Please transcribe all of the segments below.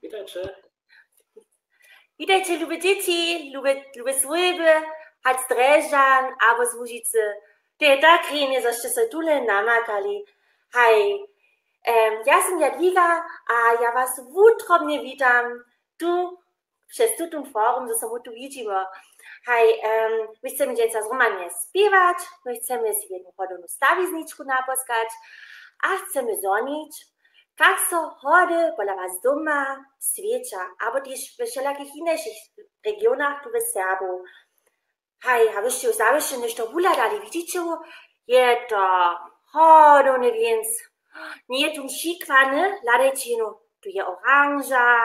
Witajcie. Witajcie, lube dzieci, lube służby, choć Dreżan, albo z Łużycy. To jest tak fajnie, żeście się tule namakali. Hej, ja jestem Jadwiga, a ja was wutrobnie witam tu, przez tutun forum, że się tu widzimy. Hej, my chcemy dzień z Romanie śpiewać, my chcemy z jedną hodowną stawizniczku naposkać, a chcemy zonić, jak so hody pola was doma świecia, albo też w wszelakich innych regionach tu w Serbu. Hej, a wyście już zawsze nešto uladali, widzicie? Je to hodowne więc, nie je tu msikwane, ladajcie, tu je oranża,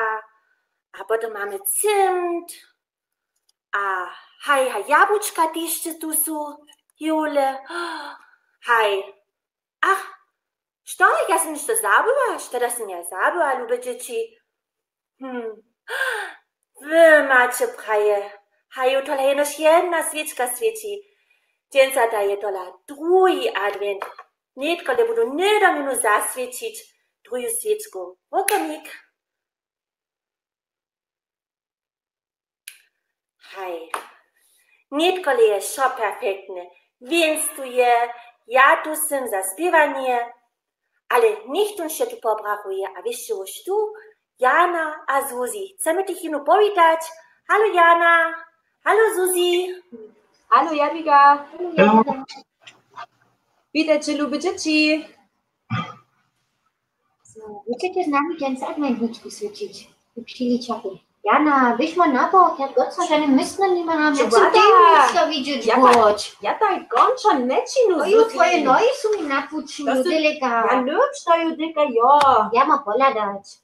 a potem mamy cymt, a hej, jabłuczka też tu są, Jule, hej, ach, što? Ja sam nešto zabila? Što da sam ja zabila, lube dzieci? Wy macie praje. Haju, tola je nož jedna svečka sveči. Djenca da je tola drugi advent. Netko da budu nedamino zasvečić drugu svečku. Vokanik. Haj. Netko li je šo perfektne. Więc tu je, ja tu sam za spěvanje. Ale nikt on się tu pobrachuje, a wiesz już tu? Jana a Zuzi. Chcemy tych ino powitać. Hallo Jana. Hallo Zuzi. Hallo Jadwiga. Hallo. Witajcie, lube dzieci. Chcecie z nami ten Adventniczku świecić i prziliczaki. Jana, wyszła na bok, jak goca, że nie myślę, nie mam jak to widzieć bądź. Ja tak gończa nečinu. Oju, twoje noje są mi natłuczyły, deleka. Ja lubš to judeka, jo. Ja ma poladać.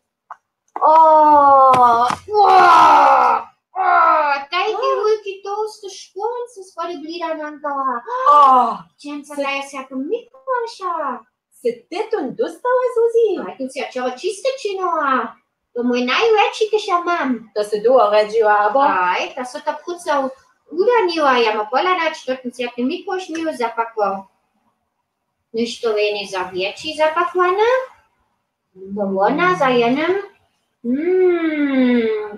Taki wielki toast szkłonce z wody blidananka. Djenca da jest jak Mikołasia. Se ty tu dostała, Zuzi? A tu się czego czyste czynowa. To mój najlepszy, też ja mam. To se duo redziła, abo? Aj, to se to prucał udaniła. Ja ma poladać, to ten się jak Mikołaś mi zapakwał. Niż to nie za wieci zapakwane. To ona za jednym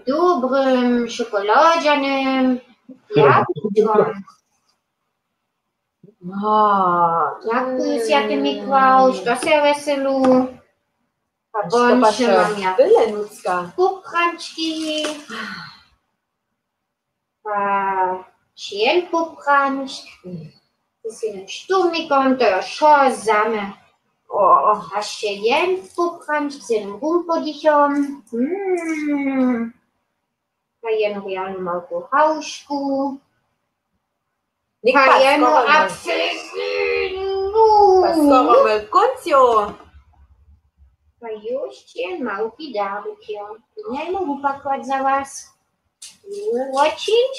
dobrym szokoladzianym jabłkiem. Dziękuję, Święty Mikołaj, to się weselu. Bądźcie mam ja byle nucka. Pupranczki. Ciel pupranczk. Z jednym sztumnikom, to już szozamy. A jeszcze jeden pupranczk z jednym rumpodichom. A jedną realną małką hałszku. A jedną apfelsinu. Skoro my końcu. A już jeden małki darukiem. Nie mogę pakować za was. Watching?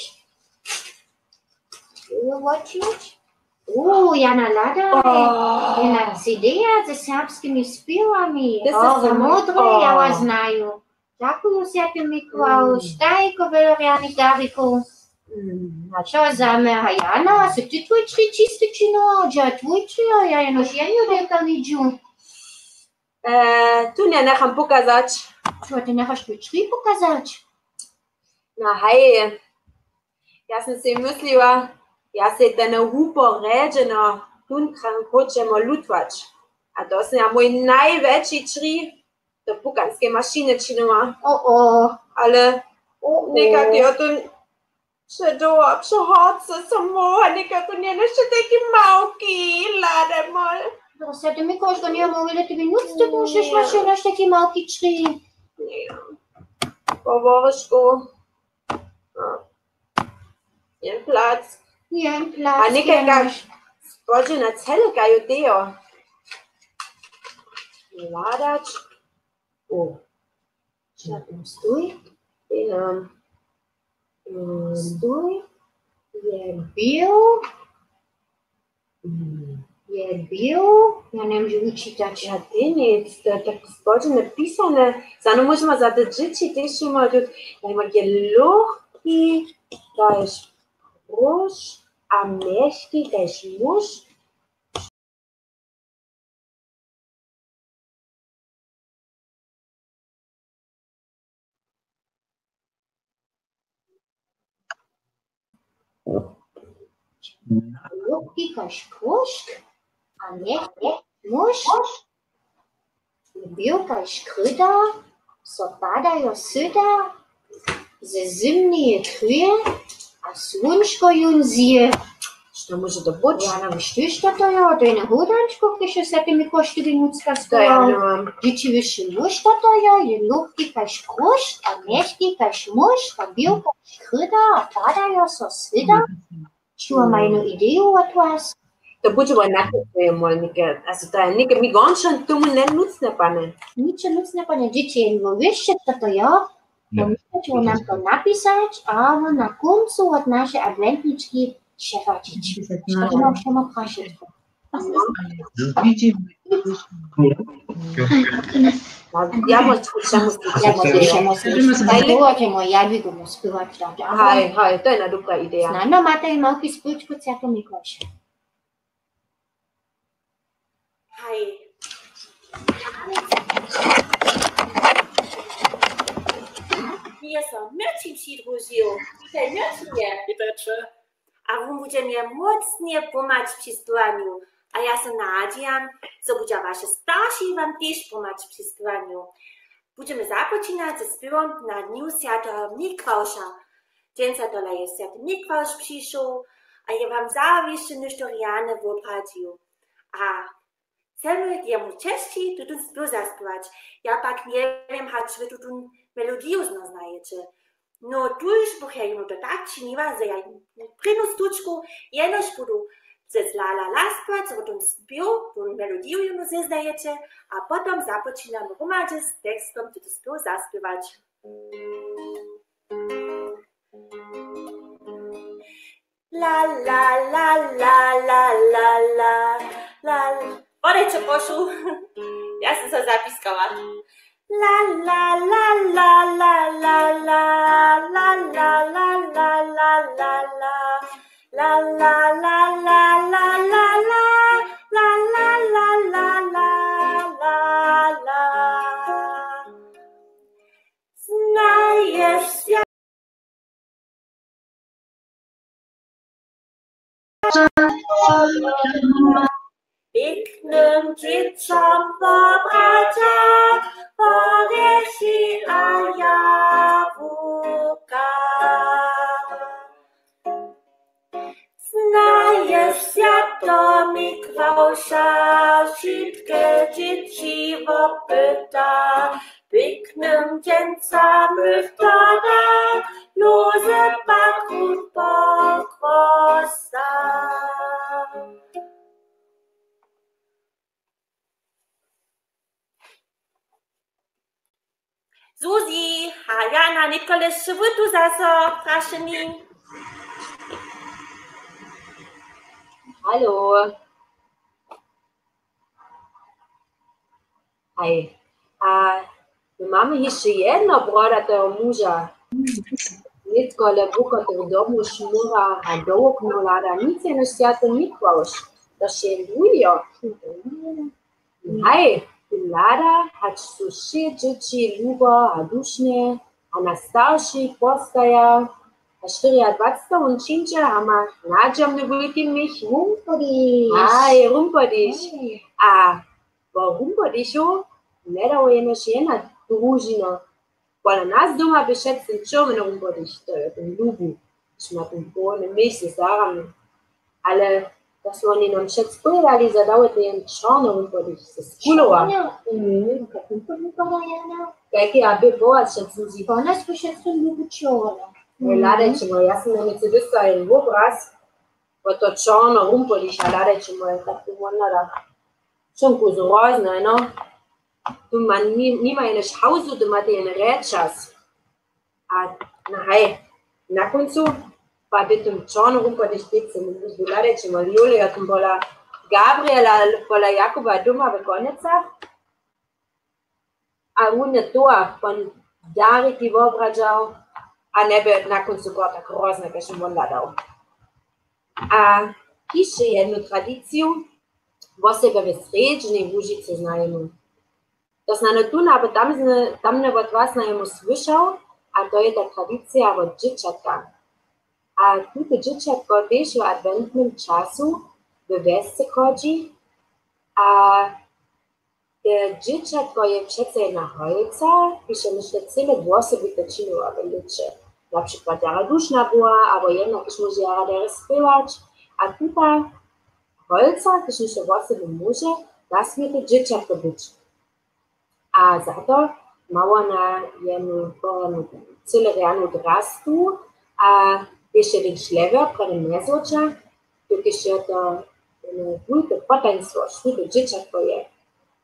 Jana Lada. Jana CD ze serbskimi śpiewami. O, modre, ja was znają. Dziękuję, Święty Mikołaj. Stajko wielorianych darików. A co za me, a Jana, a ty twój trzy czysty czyno, a twój trzy, a ja jenoż jedno deka widziu. Tu nie necham pokazać. Co, ty nechasz twój trzy pokazać? No hej, ja sam si mysliła, ja se ten hupo redzeno, tunkran hoćemo lutwać. A to sam ja mój najväčší tří, to pukanské mašiny činoma. Ale nekak ja tu przedoła, przechodzę samo, a nekak tu nie jeszcze taki małki, lada mal. To Święty Mikołaj, to nie mogę, że ty minut, to musisz masz taki małki trzy. Nie, powożku. Jen plac. A nekaj kak spođe na celika judeo. Ladać. Stój. Stój. Je bio. Ja nie wiem, wyczytać. Ja ty nic, to tak spođe napisane. Zano možemo zadržiti, też ima tu, da ima geluchki, da je Rož a meški, da je muž, Lubki kaž krušk, a mehký muž, byl kaž kryda, so padajo syda, ze zimnie kruje, a slunčko jun zje. Što može da buď? Ja nam štiš to jo, to je na hudančko, když se ty mi košty vinucka To stojí. ja nemam. Dzieci wyższy muž to jo, je lubki kaž krušk, a mehký kaž muž, a byl kaž kryda, a padajo so syda. Čuva majnu ideju od vas. Da buď aber nakupuje mal nike. Also da nike mi gonšan tomu ne nucne pane. Niče nucne pane dzieci, jen vyšće to jo, pomíšću nám to napisať, a na koncu od naše adventničky šefačič. Što mám všema prašetko. Ja moć ćemo Ćemo Jadvigu mu spivati. Haj, to je na dobra ideja. Znano máte i malký spilčku Cjato Mikloša. Hej. Ja sam mrčím přidružil. To je mrčně. A wam bude mnie mocnie pomać przy spłaniu. A ja se nadziejam, że będzie wasze starsi wam też pomać przy spłaniu. Będziemy zapoczynać ze śpiewem na dniu Świętego Mikołaja. Dzień za dole jest Święty Mikołaj przyszł, a ja wam zawsze nešto rjane wopradził. A chcemy jemu cześci tutun śpiew zaśpiewać. Ja pak nie wiem, czy wy tutun melodię znajecie. No tuż bych jemu to tak czyniła, że ja prynu stuczku jenoż budu ze la spać, co tutun śpiew, tutun melodię jemu znajecie, a potem zapoczynamy rumadzie z tekstem tutun śpiew zaśpiewać. La la la la la la la la. Podejdźcie, proszę. Ja się to zapiskała. La la la la la la la la la la la la la la. La la la la la la la la la la la la la. Znajesz się. Pięknym dzieciom pobracia, powiesi a jabłka. Znajesz Świętego Mikołaja, wszystkie dzieci wopyta. Pięknym dzieciom wtada, luzę pakrut pokwosta. Susi, Jana, Nikolas, wo du zaso, Praschenin? Hallo. Hej. My mamy jeszcze jedno brodatego muža. Nitko lebuko w domu szmura, a do okna lada nic nie Święty Mikołaj. To się lujo. Hej. Lada hat so šie dzieci lubo a dušne, a na starší postaja a 24 und činče a ma nađamne veľký mich Rumpodiš. Aj, rumpodiš. A po rumpodišu nedalo jenož jedna družina. Pola nas doma by šet ten červený rumpodiš, to je ten lubu, šma ten polne myšli starami. Ale da su oni nam šet spredali za da uvete jen čarno rumpodiš se skulova. Kako to Jana? Kajki a bi boat šet Susi. Po nas bi šet sun ljubu čorno. Ladećemo, ja sam na Mercedesa jedan obraz, pa to čarno rumpodiš, a ladećemo je tako voljna da šonku zrozna, no. Tu man nima jenož hausu, tu imate jen rečas. A na koncu, pa bi tom čarno rumpodiš pecem, ladećemo Julija, tam bola Gabriela, bola Jakoba doma v Konecach, a on je to, pa Darek je obrađao, a ne bi na koncu bila tako grozna, kaj še on ladal. A piše jednu tradiciju, bo sebe v srednji Vužice znajemo. To znano tu, aber tam ne od vas najemo slyšal, a to je ta tradicija od džičatka. A tute dzieciatko też w adventnym czasu w wiosce chodzi, a te dzieciatko je przece jedna holca, pisze myślę cyle włosy by to czyniło, aby liczy. Na przykład jara duszna była, albo jedna, když może jara dere spywać, a tuta holca, když myślę włosy by może, das mi to dzieciatko być. A za to mała na jedną cyle rano drastu, a jeszcze ten szlewer przed mezocza, to jeszcze to wielkie potaństwo, szwude dzieciatko je.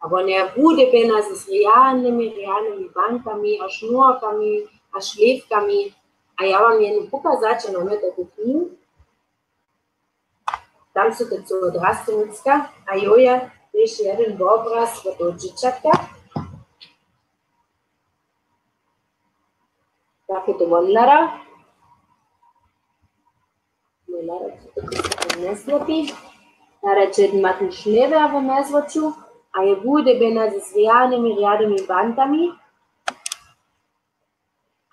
A one bude bena z realnymi bankami, a sznurkami, a szlifkami. A ja wam jedno pokazać, no my taki film. Tam są te co drastynicka, a joja też jeden obraz do dzieciatka. Takie to wonlara. Wonlara, co to nie zlepi. Narečet ma ten šlever v mezvoču, a je bude bena z realnymi bandami.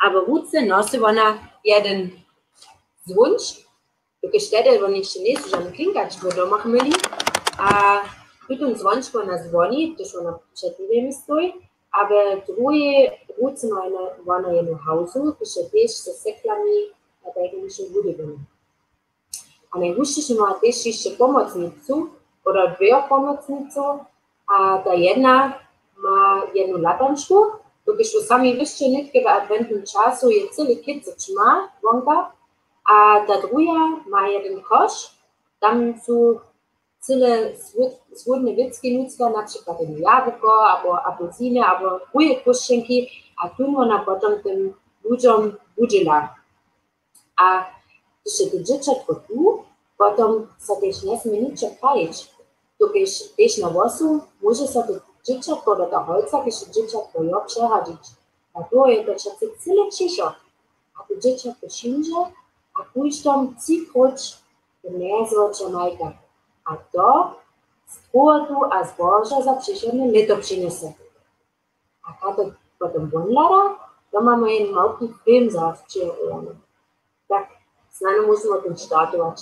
A v ruce nosi ona jeden zvonč, dokaj štede oni še niso žal klinkačko doma imeli, a pri tom zvončku ona zvoni, tož ona četvimi stoji, a v drugi ruce ma ona jedno hausu, ki še tež se seklami, a tako mi še bude bena. A najgustejsze ma też jeszcze pomocnicę, oder dwie pomocnice, a ta jedna ma jedną latanczkę, to když sami wiecie, nitkę w adventnym czasu je cały kicyc ma, wonka, a ta druga ma jeden kosz, tam są cyle słodne wiecki ludzka, na przykład jabłko, albo apelsiny, albo drugie koszynki, a tu ona potem tym ludziom budziła. A jeszcze to dzieciatko tu, potem se też nie smie niczego palić. Dokąd też na wosu, może se to dzieciatko do ta holca, kiedy dzieciatko ją przeradzić. A to je to czasy cyle cicho. A to dzieciatko siędzie, a pójść tam cikroć do mezocza majka. A to z tu a z Boża za przyszedne leto przyniesie. A kada potem wonlara, to mamy jeden małki film zaraz przyjechany. Tak, znano musimy ten startować.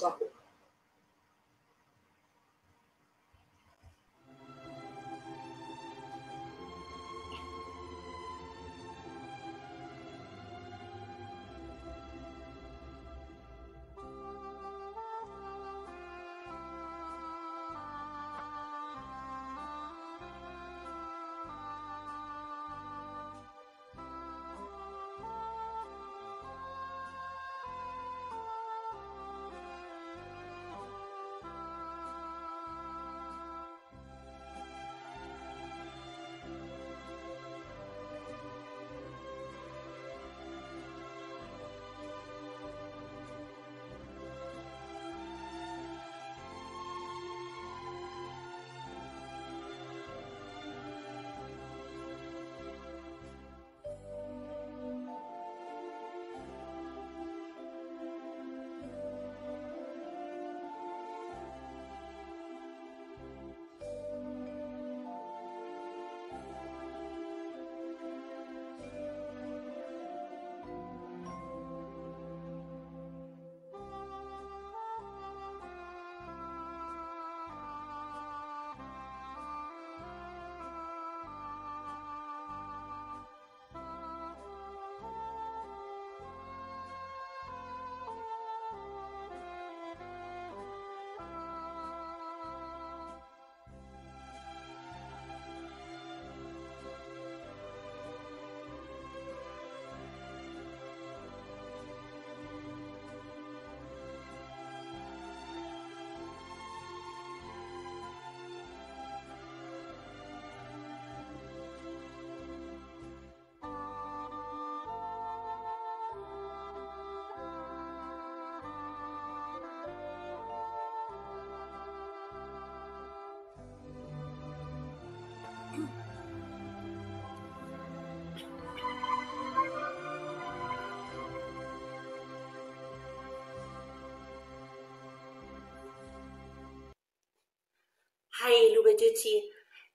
Hej, lube dzieci,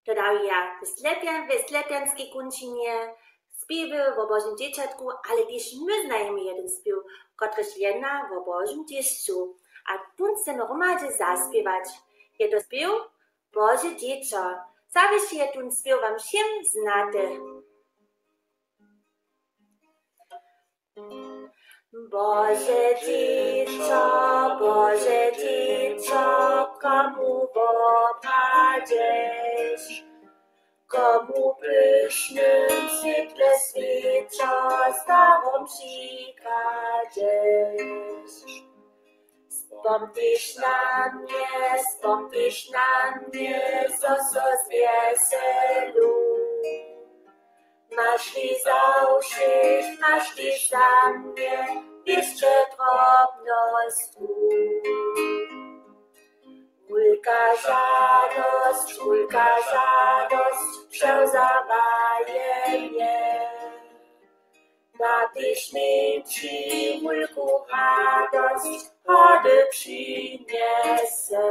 to dał ja wyslepianskie kończynie spiewy o Bożym Dzieciatku, ale też my znajemy jeden spiew, który jedna o Bożym Dziecku. A tu chcemy romadze zaśpiewać. Je to spiew Boże Dziecko. Zawiesz je tu spiew wam wszem znate. Boże Dziecko, komu popadziesz? Komu pysznym syple świecza, starą przykładziesz. Spomnisz na mnie, co zweselu. Masz li zausieć, masz li za mnie, jeszcze drobność tu. Ulka radość, przełzawaje mnie. Na tej śmierci ulku radość, chody przyniesę.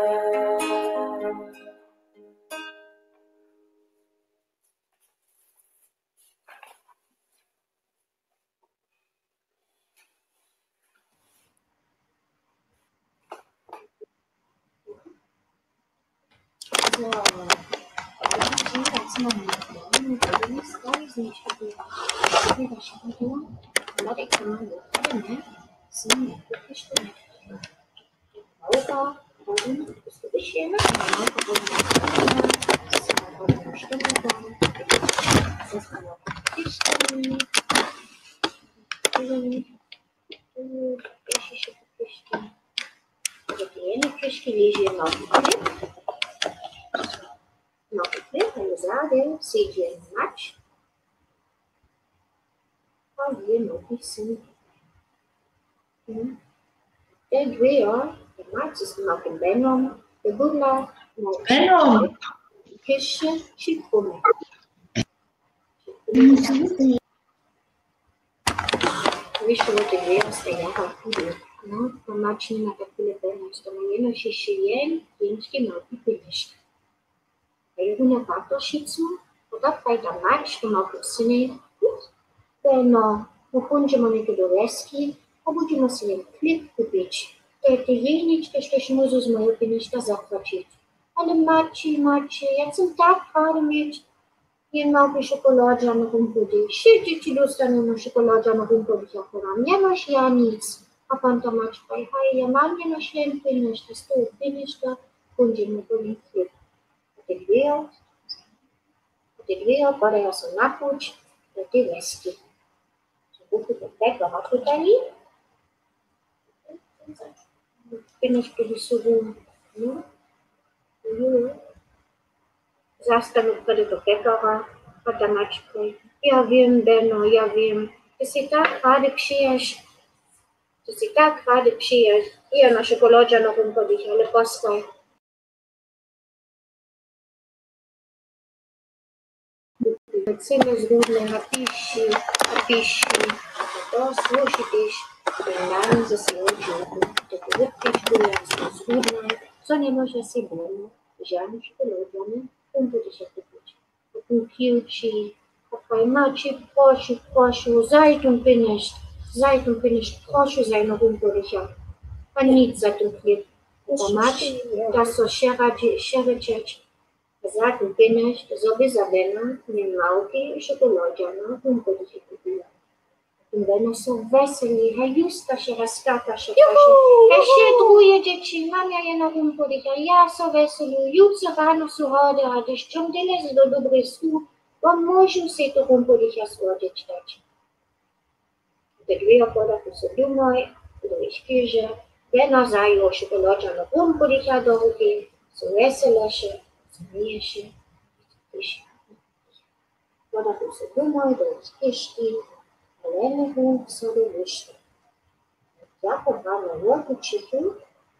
Wiesz, what the real thing I have to do. No, mamaci nie ma tak tyle pewność, to nie się szyjem, pięćkie małpi pylisz. A jak nie warto szycu, to tak fajda mać, to małpi syny, no, uchodzimy mnie do reski, a będziemy sobie klip kupić. To jest jeździć, też muszę z mojego pieniążka zapłacić. Ale maci, ja chcę tak fajnie mieć. Nie małpy czekoladzie na komputері. Siedzi ci dostanie na czekoladzie na komputері, nie masz ja nic. A pan to masz hej, ja mam nie na ślem pieniążka, z tego pieniążka będziemy robić chleb. A te dwie podają się napuć do tej weski. Kupię do tego, a tutaj pieniążki wysuwą. Zastanów wtedy do pekara, a tam maczkę. Ja wiem, Beno, ja wiem. Ty się tak rady przyjesz. Ja na czekoladzie na komputері, ale postaj. Cele zgodne na piši. To slušitiš, dan za svoj život. Tako vrtiš, jasno zgodne, co nie może się Beno. Żadne czekoladzie, komputері się kupić. Kupił ci, a twojej maci prosił, zajdą pieniądz, proszę zaj na komputері. A nic za ten chleb. Bo mać, da so szereczeć. Za ten pieniądz, żeby za Bena nie małki czekoladzie na komputері kupiła. Beno są weseli, a Justa się rozkata się prosi. Drugie dzieci, mam ja je na komputері, ja so weselu, jutro rano so rade, a też ciągle do dobrej snu, bo możą się to komputері słodzić dać. Te dwie opodatki są dumoj, do śpieże, Beno zajął czekoladzie na komputері do ruki, so wesele się, zmije się, opodatki są dumoj, do śpieszki, ale nie wiem, sobie wyszło. Ja pobrałam roku cichu,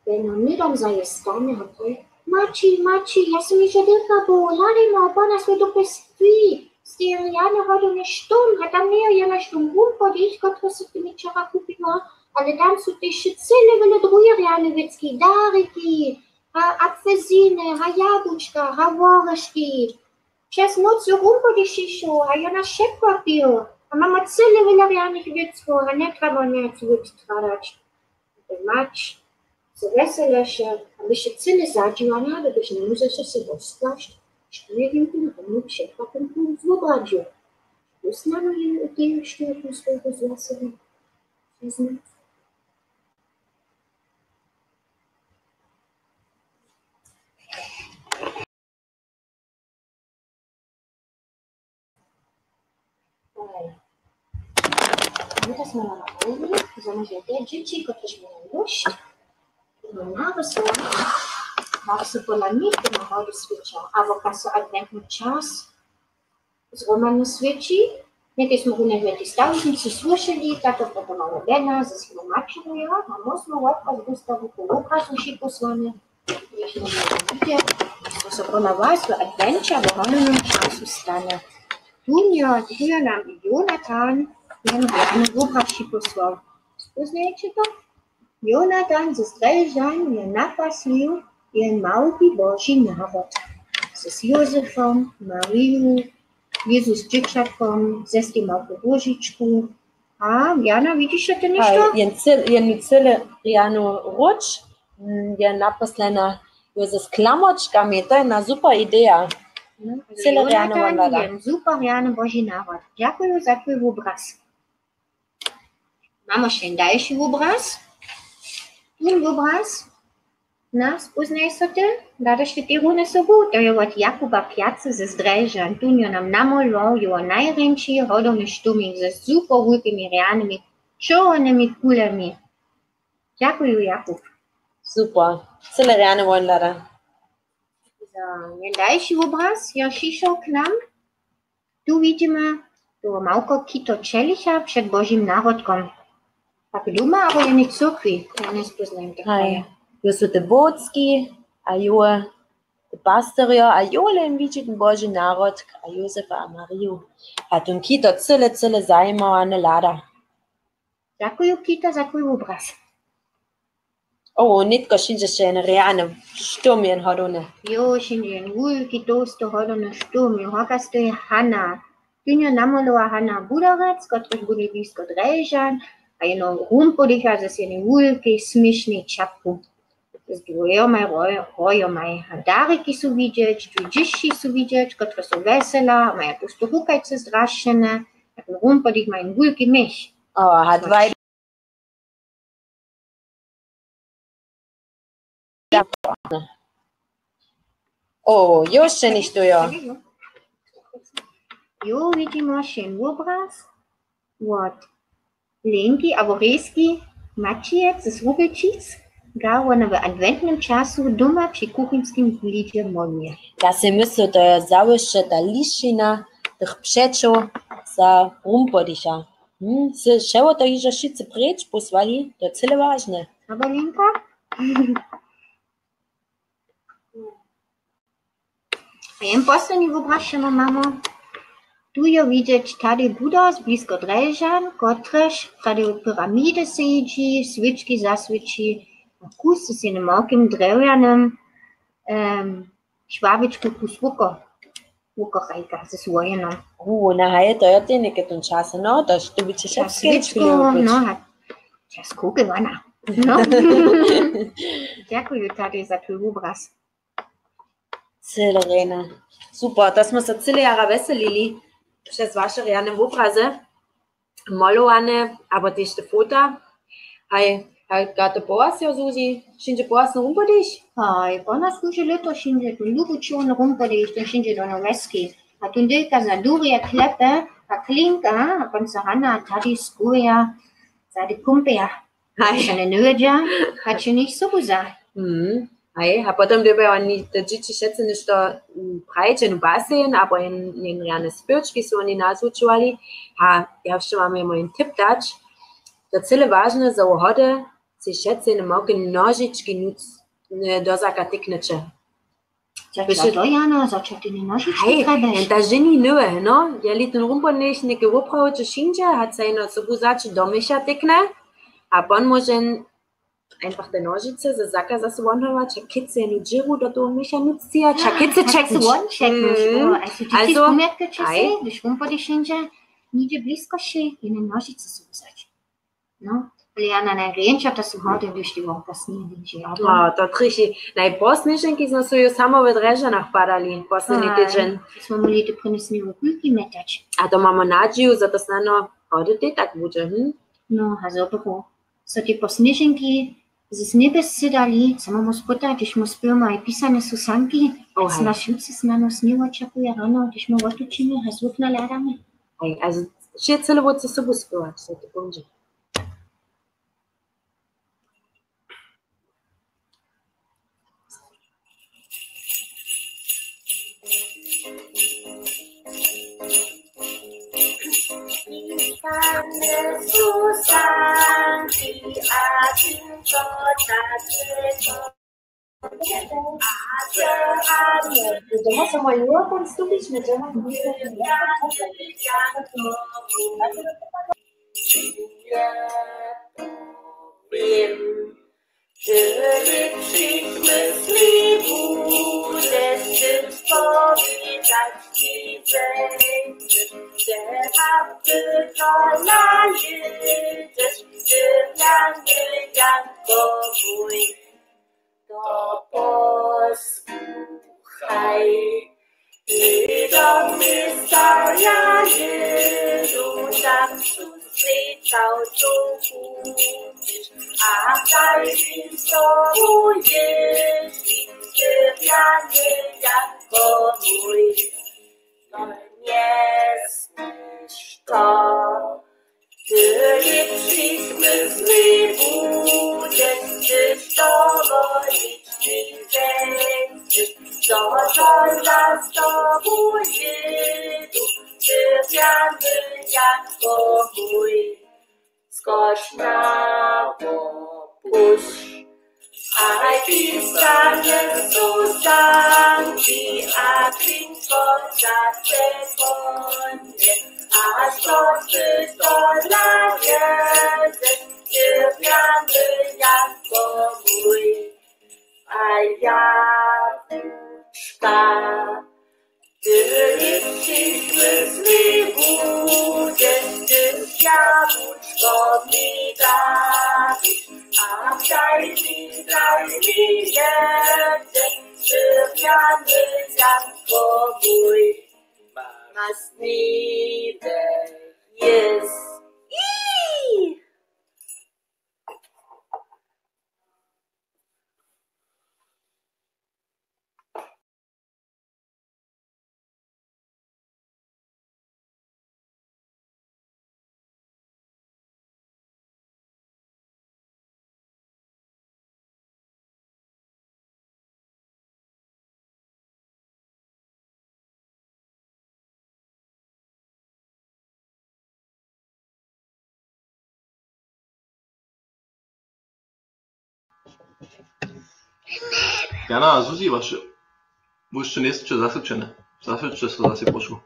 Beno nidom zajestane, a to Maci, ja sam jeszcze tylko połolali, ma pana swoje do pestwi. Styriane chodzą nie sztum, a tam nie ja na sztum komputері, które sobie mi wczoraj kupiła, ale tam są też cele wiele drugie wiecki, dariki, a apfelsiny, a jabłuczka, a woreczki. Przez noc komputері šišu, a ja na szep papier. A mama cyle wylarianych dziecko, a nie trzeba nie wytradać. Mać, co wesele się, aby się cyle zadziła, ale byś nie musiał się rozkłaść. Nie wiem, no przykład ten punkt wyobraził. Uznano je u tej sztuki swojego zlasowego. Teraz mamy na głowie, zamiast te dzieci, które mają dość, narysy pola nich, które mają świecią, a w okresie adwentny czas z Romanu świeci, niekieś mogą nawet stawić, słyszeli, tato potem mamy Bena ze swoją matką, a mocno łapka z Gustawu Koluka, sushi posłane, jeśli nie widzicie, to są pola was w adwencie, w Romanu czasu stanie. Tu nam Jonatan, Jan Wuchashi posłał. Poznajecie to? Jonatan ze Zdrelżan je napaslił jen małpi Boży naród. Z Józefem, Marią, Jezus dzieciakom, ze z tym małpą Božičku. A Jana, widzisz to nešto? Jen cyle Janu Rucz, jen naposlena Józef Klamočkami, to je na super idea. Cyle Janu Wandada. Super Janu Boży naród. Dziękuję za twój obraz. Mamy jeszcze dalszy obraz. Ten obraz nas poznajesz ty? Dadasz ty na sobą? To jest od Jakuba Piacy ze Zdrelżan. Tu nam namalował jego najręczej rodowny sztumik ze super wielkimi rjanami, czarnymi kulami. Dziękuję, Jakub. Super. Cyle Janu Wandada. Dalszy obraz, ja przyszedł k nam. Tu widzimy to małko Kito Czelicha przed Bożym Narodkom. Tak duma, ale ja nie cukwi. Ja nie spoznałem tego. Jo su te Bocki, a jo te Pastorio, a jo len widzi ten Boży Naród, a Józefa a Mariu. A ten Kito cyle zajmowane lada. Dziękuję, Kito, za twój obraz. O, nitko šinže še en reane štumjen hodone. Jo, šinjen wielki tosto hodony sztum, hokas to je Hanna. Tynio namalowa Hanna Budarec, który był blisko Drelżan, a jeno rumpodicha ze jednej wielkiej, śmiesznej czapku. Z dwojoma rojoma Dariki są widzieć, dwie dzieci są widzieć, które są wesela, mają pustohukajce zraszczone, a ten rumpodich ma ein wielki mysz. O, hat dwaj. O, jeszcze nicht tu jo. Jo, widzimy się obraz od Lenki Aworeski Maciec z Rubelčic, gała w adwentnym czasu doma przy kuchinskim lidzie molnie. Ja si myślę, to je załyszcze ta lišina tych przeczów za rumpodicha. Ševo to iże wszyscy precz posłali, to cyle ważne. Aber Lenka? A jen poslední obraz ma mamo. Tu je widzieć tady Buda z blisko Drelžan, kotrež tady u pyramidy sedí, svičky zasvičí, a kus z jednym małkim drewnianym szwabiczku kus wukochajka ze swojeną. Na haje to je ty neketon časa, no, to što bi će šep Svičku, no, čas kukovana. No. Dziękuję tady za twój obraz. Cyle Rena. Super, to smo se cyle jara veselili przez waše rjane obraze, malowane, aber też te fota. Hej, gato boas jo Susi, šinže boas na rumpodiš? Hej, po nas kuže leto šinže tu ljubuču na rumpodiš, tu šinže do noveski. A tu delka za durje klepe, a klinka, a konca Hanna tady skuja za de kumpeja. Hej. A ne nödja, hat še nicht so za. Hej, a potom dobe oni te dzieci šece nešto prajče u basen, abo jen rjane spirčki su oni nas učuvali. A ja ještě mám jemu tip dać, to cyle ważne za uhode si šece ne mogu nožički nuc do zakatikneče. Za to Jana, za ty ne nožički trebeš? Hej, ta ženi növe, no, jeli ten rumpodniš neke upravoče šinže, hat se eno sobu zači domiša tikne, a bon možen einfach te nožice za zaka za svonhova, čak kice jednu džiru do toho miša nucija, čak kice ček svon ček. Also, ty si umětke česy, když rumpodiš šinže, nigdzie blisko się jedne nożyce słuchać. No, ale ja na najręcza to są chodzę już die Woche posnieżenki. A, to triši. Posnieżenki są sobie samo w Dreżanach padali, posledný tydzień. Jsme mohli ty prinesli kulky metać. A to mamy nadzieję, że to snano chodzi tak będzie. No, a zobacz, so te posnieżenki z niebie sydali, samo mu spytać, gdyż mu spyma i pisane susanki, z naszycy snano sniło czekuje rano, gdyż mu otuczymy, a zwuk naladamy. Also, się celowo co sobie spywać, to będzie. Pisane susanki, a tylko takiego. Będziemy samoliła, pan stupić, będziemy Wylepszyć myśli budę, czym spowiedać ci zejdziesz, że aby to najedziesz, drewniany jako mój. To posłuchaj, i do mnie stara jedu, tam susyczał tu kupisz, a daj mi sobą jeździ, drewniany jako mój. No nie słysz to, wylepszyć myśli budziesz, czyż to liczny będziesz, to za tobą jedu, drewniany jako mój. Skocz na popuść, a pisane susanki, a klinko za sekundę, a szkoty to najedziesz, drewniany jako mój. A jabłuszka, wylepszyć myśli budziesz, ty jabłuszko mi dawisz, a daj mi jeden, drewniany jako mój. Masliwe jest. Jana a Zuzi, vaše jeszcze nie jesteście zasyčene. Zasyčte se zase pošlu.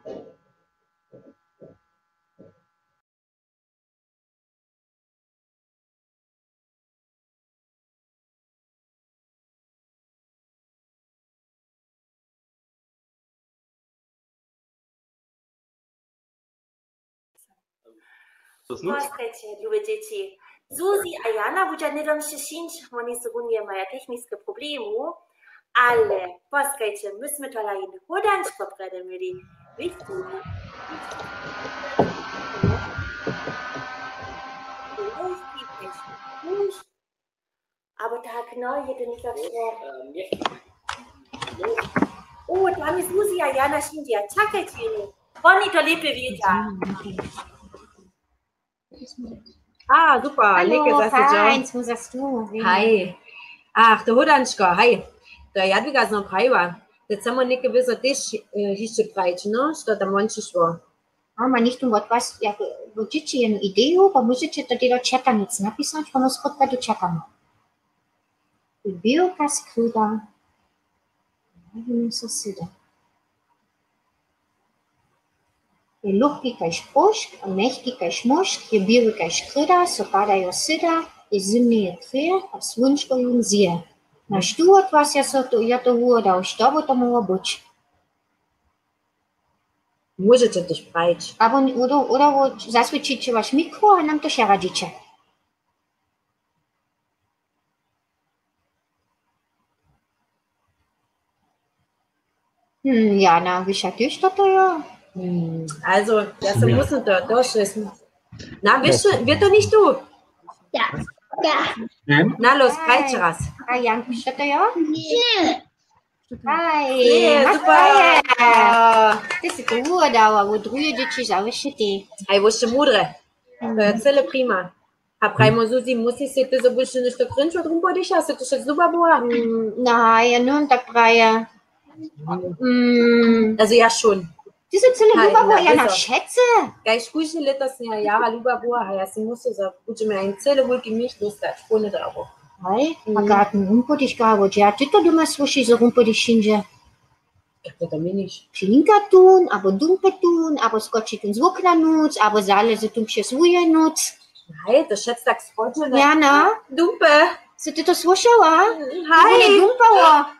Posłuchajcie, lubię dzieci. Zuzi a Jana budża nie dom się sięć, oni zupełnie mają techniczne problemy, ale posłuchajcie, myśmy to na inny chodanczko mieli. Wiecie? Aber tak, no, jeden nicht auf O, tam jest Zuzi a Jana siędzia. Czekajcie, oni to lepiej wiedzą. A, super, lecker, dass du Heinz, wo sagst du? Hi. Ach, der Hudanschka, hi. Der Jadwiga ist noch Preiber. Jetzt haben wir nicht gewiss, dass das hier breit, ne? Statt der manches war. A ma nikt tu was, jak będziecie jedną ideę, bo możecie to do czata nic napisać, bo nas spotka do czata. Białka skryda. Nie sąsiada. Je luchki kaj špošk, a mehki kaj šmošk, je biły kaj škrida, so padajo syda, je zimny je tryje, a słončko jim zje. Na štu od vas ja to uodał, što bo to mogło być? Możecie też brać. Albo oder zasvětíte vaš mikro a nám to še radíte. Jana, wiesz jak już to ja? Also, ja se müssen da durchschießen. Na, wird doch nicht du. Ja. Na los, breit raz. A Jan, wiesz to ja? Aj, Yeah, super. To si to urodala, wo druhé děti završitý. Aj, wo ste mudre. Cele prima. A prajmo Susi, musí si ty zobuši nešto krinčo drum bodiša, se to še zuba boa? Na, ja nun tak praje. Also ja schon. Ty se celé Aj, luba na, ja na wieso. šece. Kaj škuši letos ja jara luba boa, ja si musí za budeme ein cele vulki mich dostać, ohne drago. Aj, a garten rumpodiš gavo, ja, ty to doma sluši za rumpodiš šinže. Ja, to mi niš. Klinka tun, abo dumpe tun, abo skoči tun z okna nuc, abo zaleze tun še svuje nuc. Hej, to šec tak spodžene. Jana, Dumpe. se ty to slušala? Hej. Ty dumpała.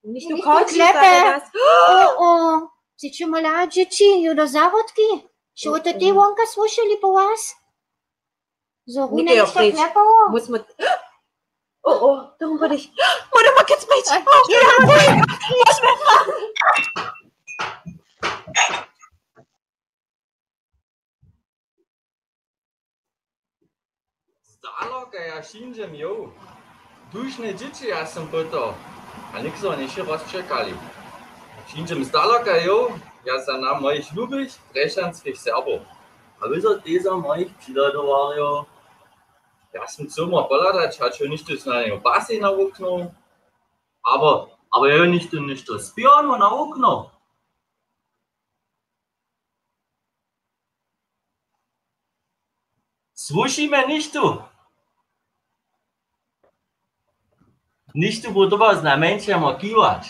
Nicht du Nicht kočiš, klepe. das. Si čo malá děti, jo do závodky? Čo to ty vonka slušali po vás? Zoru Nike, než to pryč. klepalo? Muss man... Oh, darum würde ich... Mutter, mach jetzt mit! Staloka ja všinžem jo. Dušne dzieci ja sam pytał, a nikt so nie się rozczekali. Všinžem staloka jo, ja sam na moich lubich brešanskich Serbów. A wy so dieser moich przyladowario. Ja sam zumma poladać, hat schon nicht das na Bassi na okno. Aber ja nicht das Piano na okno. Słuchaj mnie nicht du. Nicht du, wo du was na Menschen mal kiwać.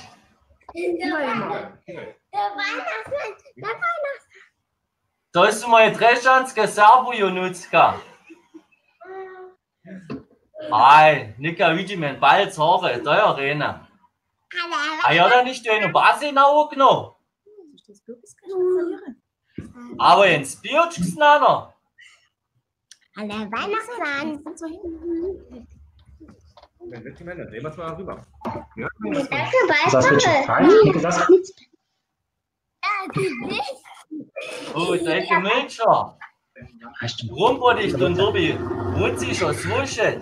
To jest moje drešanské Serbu, Jonucka. Aj, nika vidíme palec hore, to je arena. A ja da nicht jednu Basi na okno. Aber jen spiočk snano. Ale Weihnachtsmann. Dann wird die Männer, drehen wir es mal rüber. Ja, Danke, das wird schon Weißmamme. fein. Das O, takie męcza. Rumpodiš tu dobi, muci šo slušać.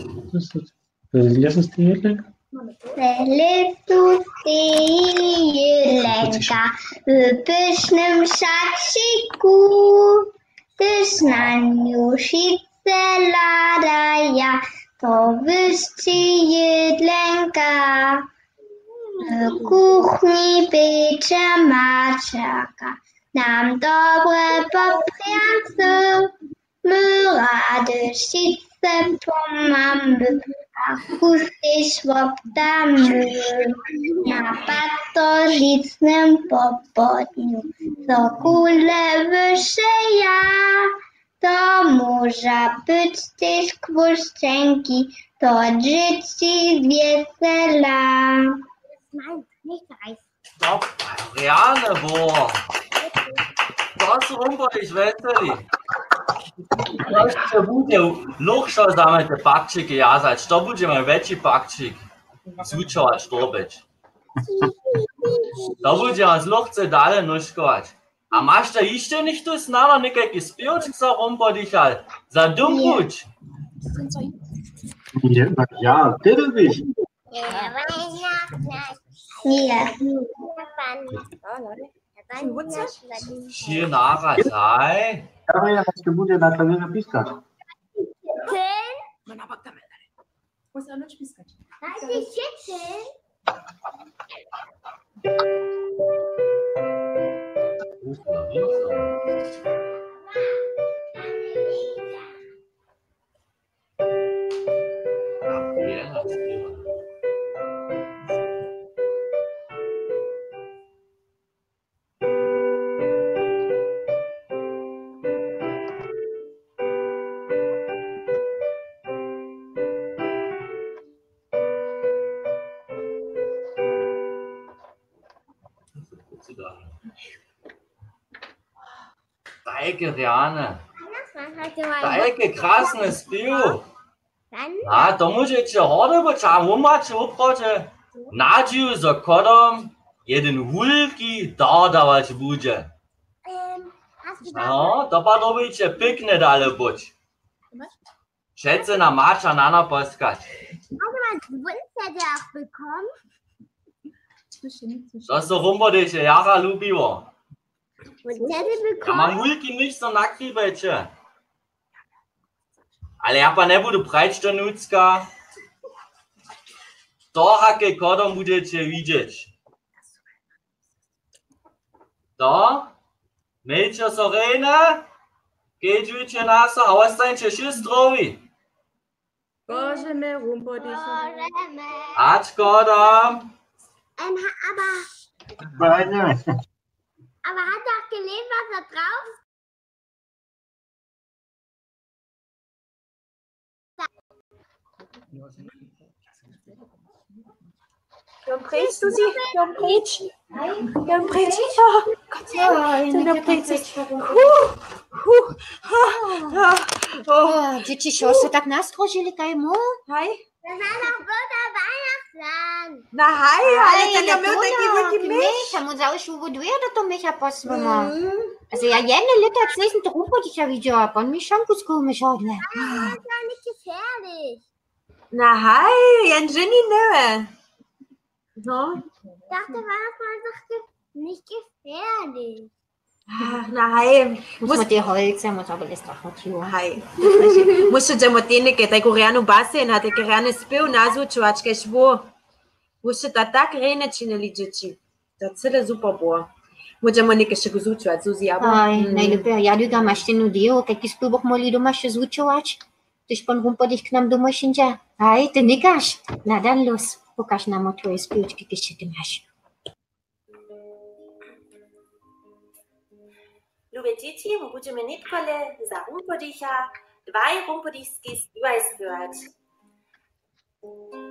Lesen Sie die Listu Jelenka w pysznym szaksiku. Tyż na niusice ladaja, to wyszci jedlenka. W kuchni piecze maczaka, nam dobre popriacy. My radościce pomamy, a chustisz woptamy. Na pastorzicnym popołudniu, co kule wyszeja, to może być też kwoszczenki, to dzieci z wesela. Stop, Riane, bo. Was rumpodiš veseli? To bude luchšo zame te pakčike jazać, to budeme veći pakčik zvučovat štobeč. To budeme z luchce dale nuškovať. A máš to ešte nichto snano nekaký spiočk sa rumpodišal? Za dumbuč? Ja, bitte nicht. Nie. Šir naraz, aj? Ja, ja, das Gebäude na Klavierze piskać. Eike Riane. Eike krasne spiju. A, to môžete horobo čamu mať oproti. Nadziu za kodom jeden hulky dodávať bude. No, to pa robíte pekne dale buď. Schätze na Macha Nana Postcard. Hast du meinen Wunschzettel auch bekommen? Das ist doch rumbodige Jahre Lubiwo. Wunschzettel Ja, bekommen? man hulki nicht so nackt welche. Ale ja pa ne budu prajč do Nucka. To hake kodom budete widzieć. To? Melcie Sorena? Gejdziecie nas, hałastańcie się zdrowi. Bożemy, rumpodicha. Ać kodom. Aber hat er auch gelesen, was da drauf Dompretsch, Susi? Dompretsch? Dompretsch? Oh Gott, Dompretsch. Dzieci się se tak nastrożyli kajmu? Hej? Das war doch guter Weihnachtsland. Na hej, ale ten ja miał taki wielki mysz. A mu zaś uwoduje do to mysia posłamo. Also ja jene Liter zlesen to rumpodicha ja widziała, on mi szampusko myszodle. Das ist doch nicht gefährlich. Na hej, jen Jenny neue. No? Ich dachte, Weihnachtsmann ist doch nicht gefährlich. Na hej. Muss man die Holze, muss aber das doch nicht tun. Hej. Muszę że motenike, taj koreanu basen, hatte koreane spil nazučovačke švo. Muszę ta tak rene činili dzieci. To cele super było. Możemy neke še gozučovat, Susi, aber... Aj, najlepiej, ja duga masz ten udio, kaki spilboch moli doma się zvučovač. Tyś pan rumpodich k nam doma šinja. Aj, ty nikaš. Na dan los. Pokaż nam o tvoje spilčky, keď ty máš. Lube dzieci, będziemy nitkole za rumpodicha, 2 rumpodichski spівають.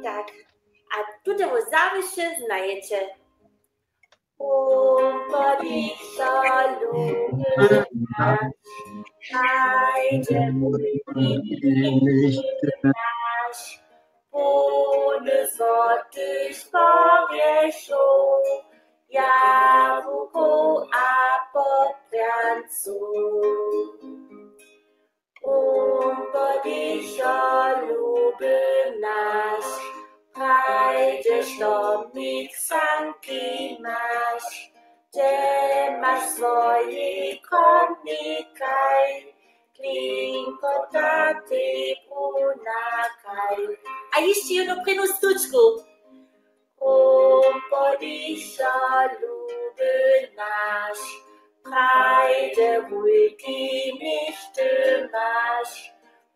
Tak, a tutaj wo zawysze znajecie. Rumpodicha lubię najdzie nasz, ohne złotych powierzchu. Jabłko, a po piancu. Rumpodicha lubię nasz, hajdziesz do mich sanki masz, gdzie masz swoje konikaj, klinkotaty punakaj. A jeszcze jedno prynu stuczku. Rumpodicha lubię nasz, Heide hulki nicht masz,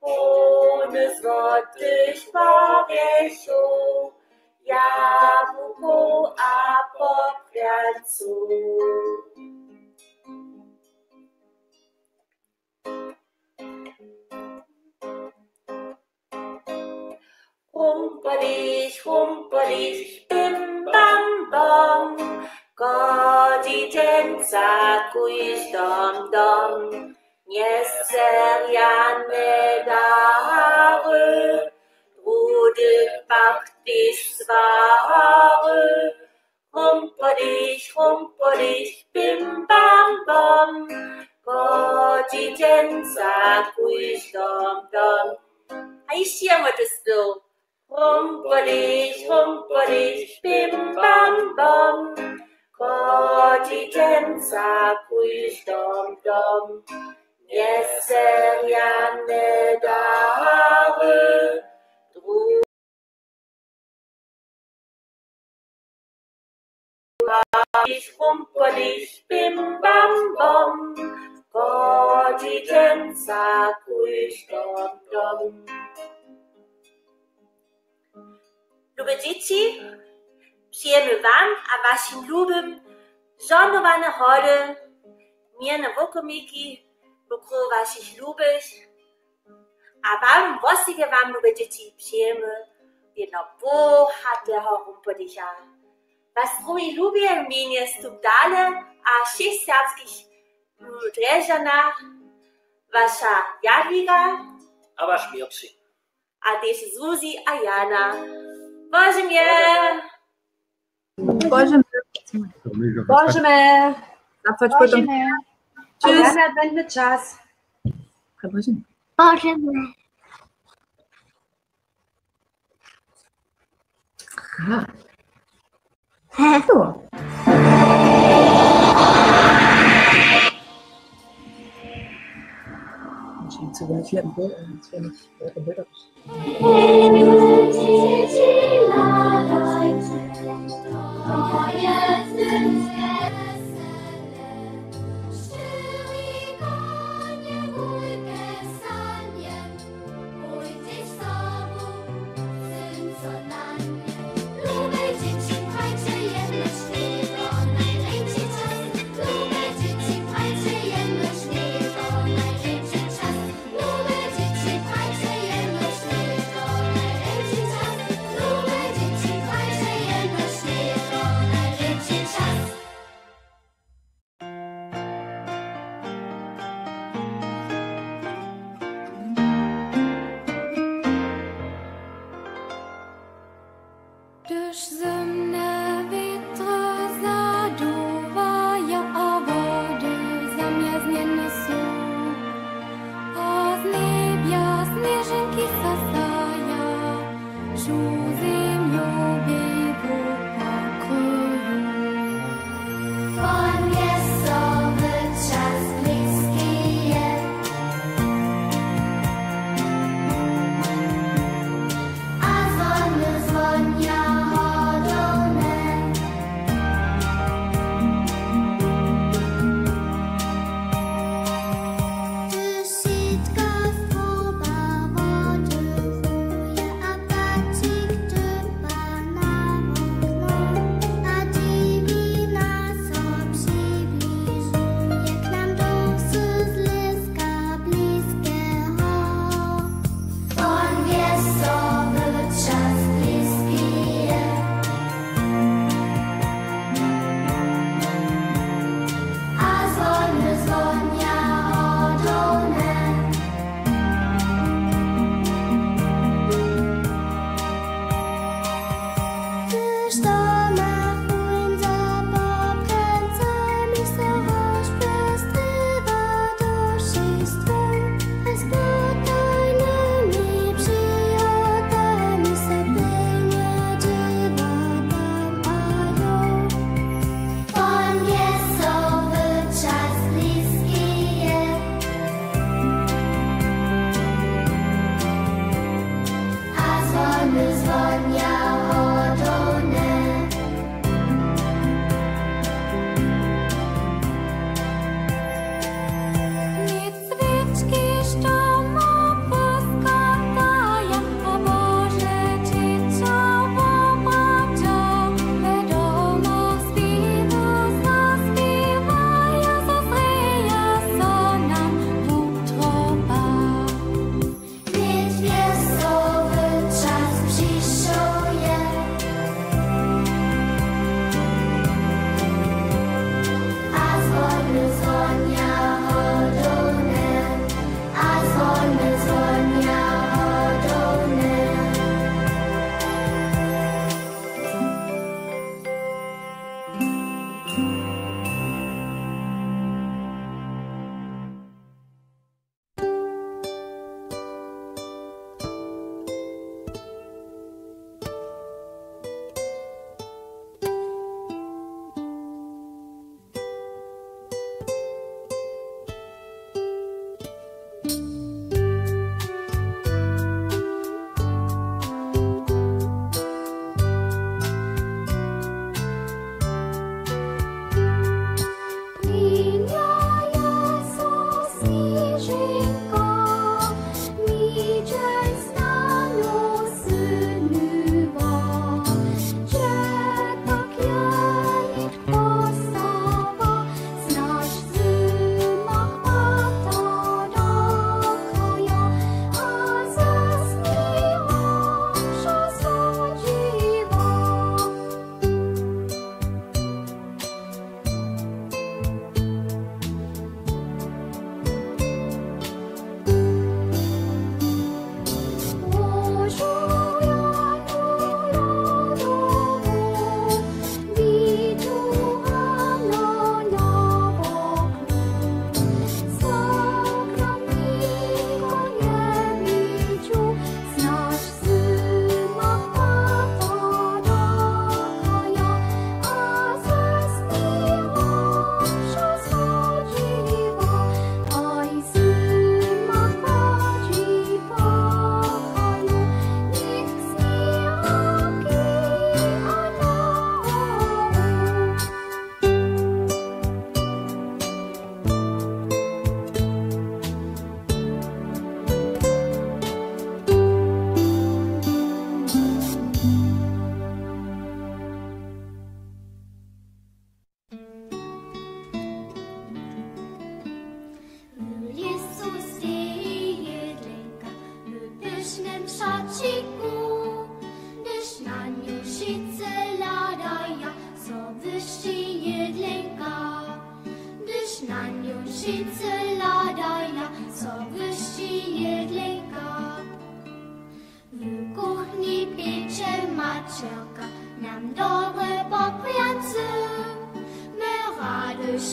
ohne złotych powierzchu, jabłko, a po piancu. Rumpodich, bim bam bom, Godidenza kuiš dom dom, Neseriane dare, Rudel backt bis Ware. Rumpodich, bim bam bom, Godidenza kuiš dom dom. A ještě jednou to spil. Rumpodich, bim bam bom, Godidenza kuiš dom dom, Neseriane dare, Rumpodich, bim bam bom, Godidenza kuiš dom dom. Lube dzieci, przyjemy wam, a waszym lubym, żonowane hody, mierne wokomiki, bokro waszych lubych, a wam, wosige wam, lube dzieci, przyjemy, jedno bohatého rumpodicha. Was drugi lubię, mienie stub dale, a 6 serbskich w Dreżanach, wasza Jadwiga, a wasz Mirci. a też Zuzi a Jana. Boże mnie! Boże, Bożemy! zapłać potem. Tschüss. Jana, będę czas. Przepraszam. Bożemy. So. Wahrscheinlich zu den vierten Bildern, das wäre nicht eure Bilder.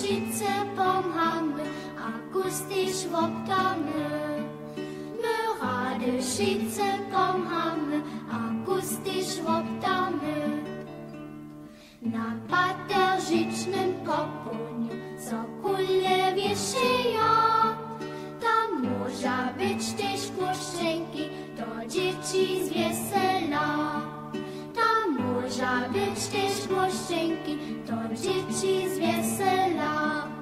Szyce pomhamy, akustyś woptamy. My rady szyce pomhamy, akustyś woptamy. Na paterzycznym popuniu, co kule wieszyją, tam może być też głoszczenki do dzieci z wesela. Tam może być też głoszczenki do dzieci z wesela.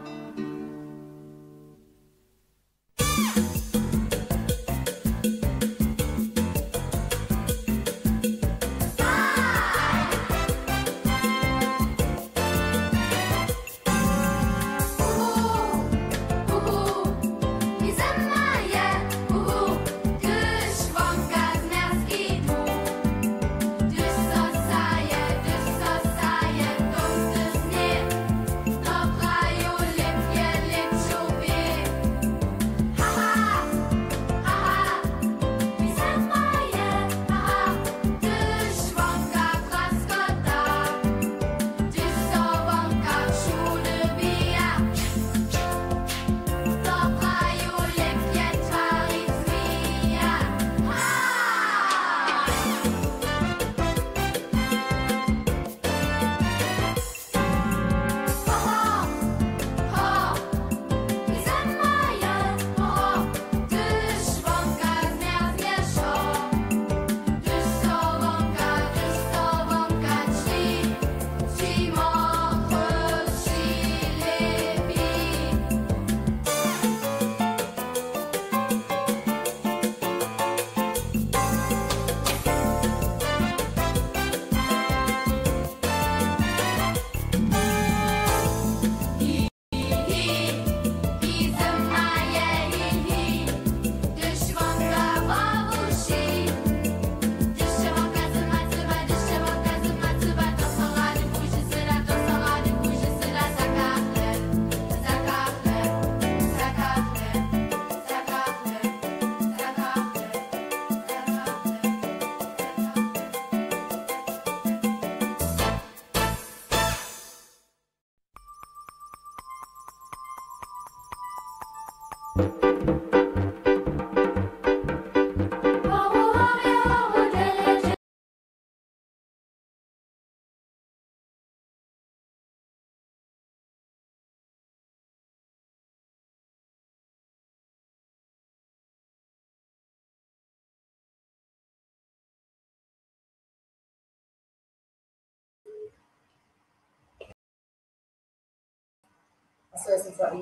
Achso, ist jetzt auch